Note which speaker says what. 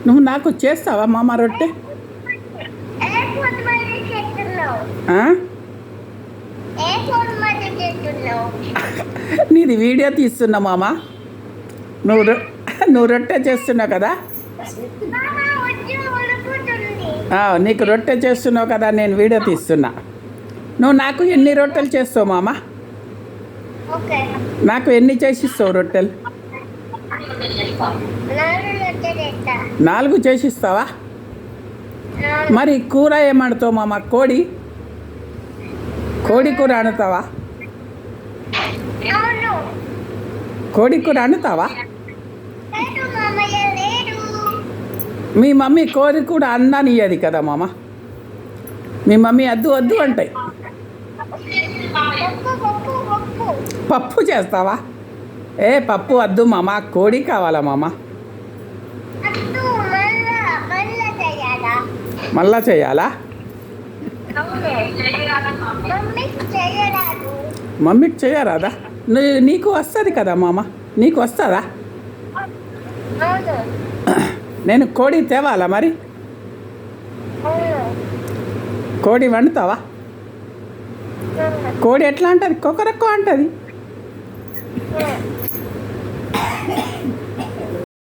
Speaker 1: నువ్వు నాకు చేస్తావా మామ రొట్టె? ఆ? నీది వీడియో తీస్తున్నా మామ. నువ్వు రొట్టె చేస్తున్నావు కదా. నీకు రొట్టె చేస్తున్నావు కదా, నేను వీడియో తీస్తున్నా. నువ్వు నాకు ఎన్ని రొట్టెలు చేస్తావు మామ? నాకు ఎన్ని చేసిస్తావు రొట్టెలు? 4 చేసిస్తావా? మరి కూర ఏమంటావు మామ? కోడి కూర వండుతావా? కోడి కూర వండుతావా? మీ మమ్మీ కోడి కూడా అన్నానియ్యది కదా మామ. మీ మమ్మీ వద్దు అంటాయి. పప్పు చేస్తావా? పప్పు వద్దు మామ, కోడి కావాలా మామ? మళ్ళా చేయాలా? మమ్మీకి చేయరాదా? నీకు వస్తుంది కదా మామ, నీకు వస్తుందా? నేను కోడి తేవాలా మరి? కోడి వండుతావా? కోడి ఎట్లా అంటుంది? కొకరక్కో అంటుంది.